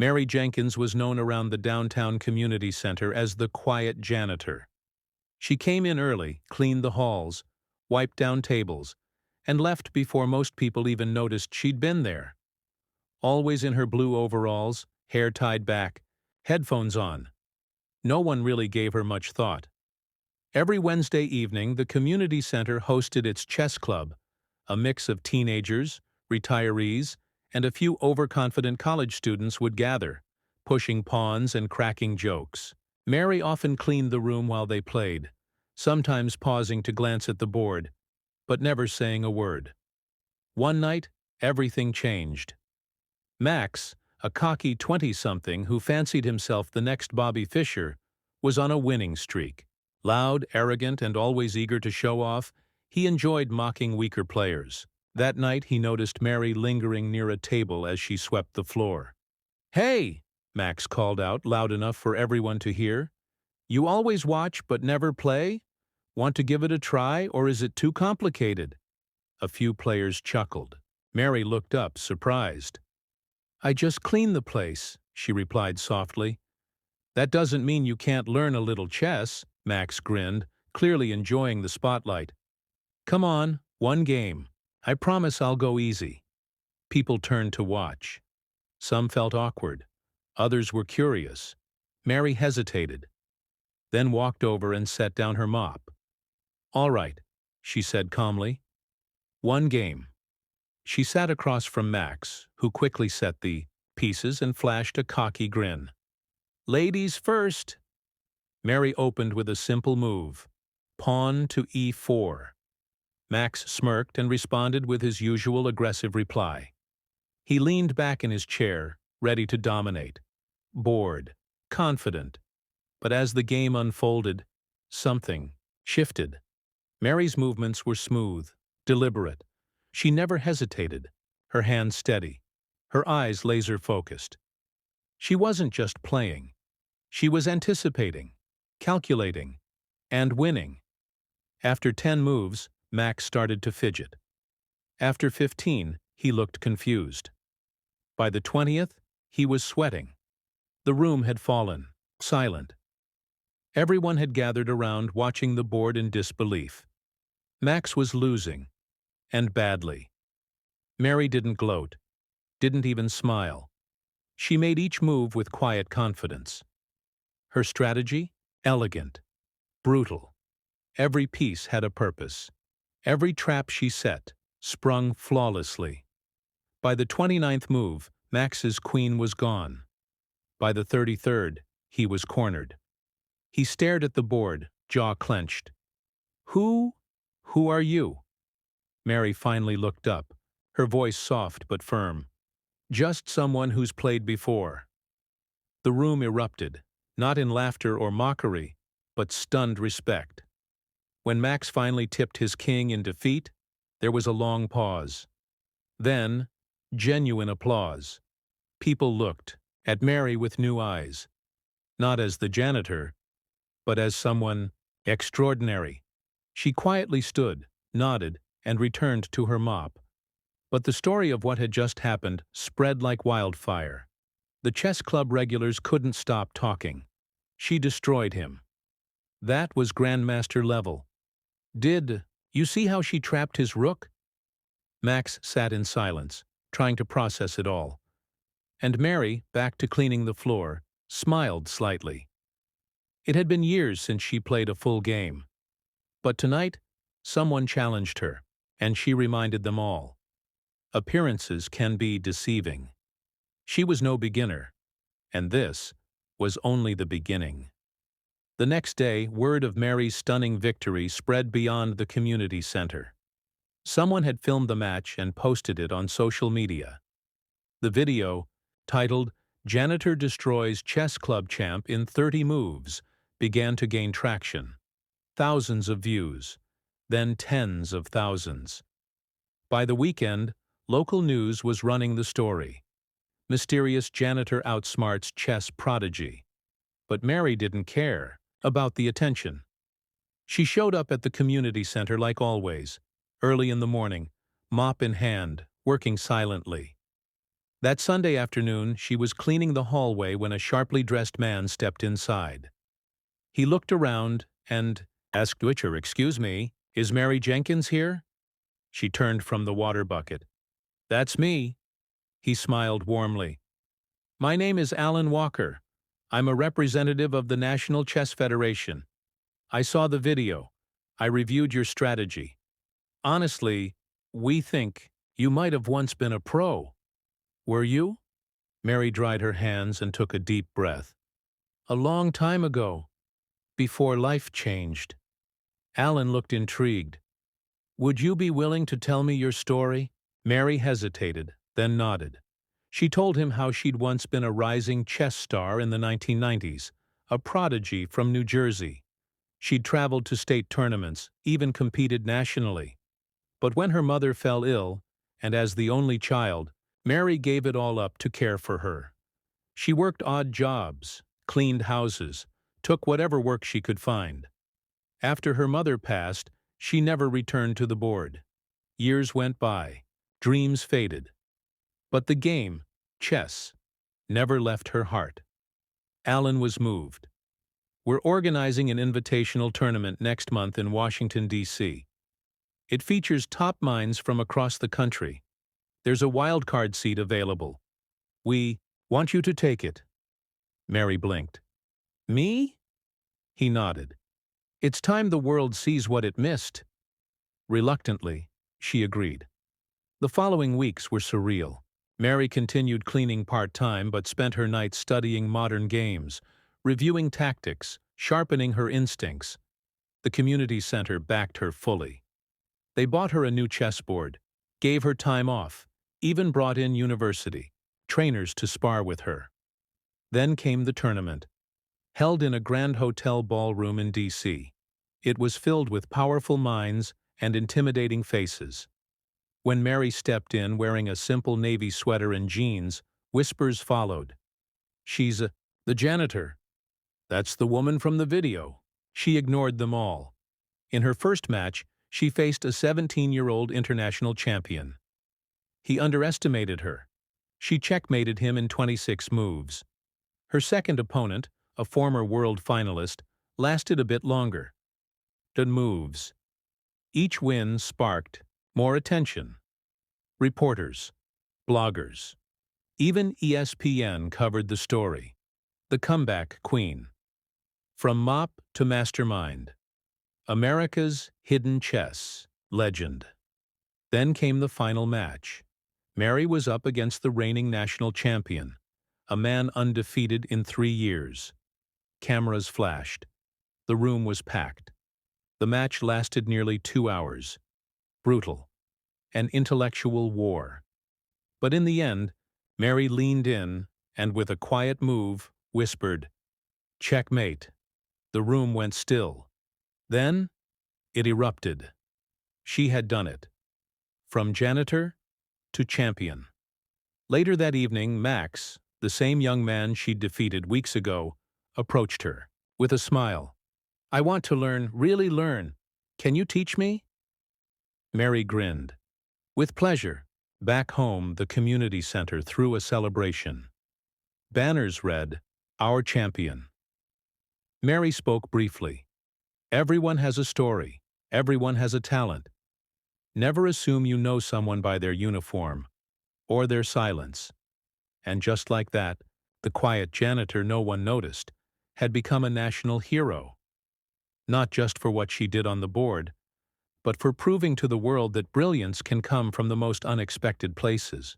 Mary Jenkins was known around the downtown community center as the quiet janitor. She came in early, cleaned the halls, wiped down tables, and left before most people even noticed she'd been there. Always in her blue overalls, hair tied back, headphones on. No one really gave her much thought. Every Wednesday evening, the community center hosted its chess club, a mix of teenagers, retirees, and a few overconfident college students would gather, pushing pawns and cracking jokes. Mary often cleaned the room while they played, sometimes pausing to glance at the board, but never saying a word. One night, everything changed. Max, a cocky 20-something who fancied himself the next Bobby Fischer, was on a winning streak. Loud, arrogant, and always eager to show off, he enjoyed mocking weaker players. That night he noticed Mary lingering near a table as she swept the floor. "Hey!" Max called out, loud enough for everyone to hear. "You always watch but never play? Want to give it a try, or is it too complicated?" A few players chuckled. Mary looked up, surprised. "I just cleaned the place," she replied softly. "That doesn't mean you can't learn a little chess," Max grinned, clearly enjoying the spotlight. "Come on, one game. I promise I'll go easy." People turned to watch. Some felt awkward. Others were curious. Mary hesitated, then walked over and set down her mop. "All right," she said calmly. "One game." She sat across from Max, who quickly set the pieces and flashed a cocky grin. "Ladies first." Mary opened with a simple move, pawn to e4. Max smirked and responded with his usual aggressive reply. He leaned back in his chair, ready to dominate. Bored, confident. But as the game unfolded, something shifted. Mary's movements were smooth, deliberate. She never hesitated, her hands steady, her eyes laser-focused. She wasn't just playing. She was anticipating, calculating, and winning. After 10 moves, Max started to fidget. After 15, he looked confused. By the 20th, he was sweating. The room had fallen, silent. Everyone had gathered around watching the board in disbelief. Max was losing, and badly. Mary didn't gloat, didn't even smile. She made each move with quiet confidence. Her strategy? Elegant, brutal. Every piece had a purpose. Every trap she set sprung flawlessly. By the 29th move, Max's queen was gone. By the 33rd, he was cornered. He stared at the board, jaw clenched. Who are you?" Mary finally looked up, her voice soft but firm. "Just someone who's played before." The room erupted, not in laughter or mockery, but stunned respect. When Max finally tipped his king in defeat, there was a long pause. Then, genuine applause. People looked at Mary with new eyes, not as the janitor, but as someone extraordinary. She quietly stood, nodded, and returned to her mop. But the story of what had just happened spread like wildfire. The chess club regulars couldn't stop talking. She destroyed him. That was grandmaster level. Did you see how she trapped his rook? Max sat in silence, trying to process it all. And Mary, back to cleaning the floor, smiled slightly. It had been years since she played a full game. But tonight, someone challenged her, and she reminded them all. Appearances can be deceiving. She was no beginner, and this was only the beginning. The next day, word of Mary's stunning victory spread beyond the community center. Someone had filmed the match and posted it on social media. The video, titled "Janitor Destroys Chess Club Champ in 30 Moves," began to gain traction. Thousands of views, then tens of thousands. By the weekend, local news was running the story. Mysterious janitor outsmarts chess prodigy. But Mary didn't care about the attention. She showed up at the community center like always, early in the morning, mop in hand, working silently. That Sunday afternoon, she was cleaning the hallway when a sharply dressed man stepped inside. He looked around and asked Witcher, "Excuse me, is Mary Jenkins here?" She turned from the water bucket. "That's me." He smiled warmly. "My name is Alan Walker. I'm a representative of the National Chess Federation. I saw the video. I reviewed your strategy. Honestly, we think you might have once been a pro. Were you?" Mary dried her hands and took a deep breath. "A long time ago, before life changed." Alan looked intrigued. "Would you be willing to tell me your story?" Mary hesitated, then nodded. She told him how she'd once been a rising chess star in the 1990s, a prodigy from New Jersey. She'd traveled to state tournaments, even competed nationally. But when her mother fell ill, and as the only child, Mary gave it all up to care for her. She worked odd jobs, cleaned houses, took whatever work she could find. After her mother passed, she never returned to the board. Years went by, dreams faded. But the game, chess, never left her heart. Alan was moved. "We're organizing an invitational tournament next month in Washington, D.C. It features top minds from across the country. There's a wildcard seat available. We want you to take it." Mary blinked. "Me?" He nodded. "It's time the world sees what it missed." Reluctantly, she agreed. The following weeks were surreal. Mary continued cleaning part-time but spent her nights studying modern games, reviewing tactics, sharpening her instincts. The community center backed her fully. They bought her a new chessboard, gave her time off, even brought in university trainers to spar with her. Then came the tournament, held in a grand hotel ballroom in D.C. It was filled with powerful minds and intimidating faces. When Mary stepped in wearing a simple navy sweater and jeans, whispers followed. "She's the janitor. That's the woman from the video." She ignored them all. In her first match, she faced a 17-year-old international champion. He underestimated her. She checkmated him in 26 moves. Her second opponent, a former world finalist, lasted a bit longer. 10 moves. Each win sparked more attention. Reporters, bloggers, even ESPN covered the story. The comeback queen. From mop to mastermind. America's hidden chess legend. Then came the final match. Mary was up against the reigning national champion, a man undefeated in 3 years. Cameras flashed. The room was packed. The match lasted nearly 2 hours. Brutal. An intellectual war. But in the end, Mary leaned in and, with a quiet move, whispered, "Checkmate." The room went still. Then, it erupted. She had done it. From janitor to champion. Later that evening, Max, the same young man she'd defeated weeks ago, approached her. With a smile. "I want to learn, really learn. Can you teach me?" Mary grinned. "With pleasure." Back home, the community center threw a celebration. Banners read, "Our champion." Mary spoke briefly. "Everyone has a story. Everyone has a talent. Never assume you know someone by their uniform or their silence." And just like that, the quiet janitor no one noticed had become a national hero. Not just for what she did on the board, but for proving to the world that brilliance can come from the most unexpected places.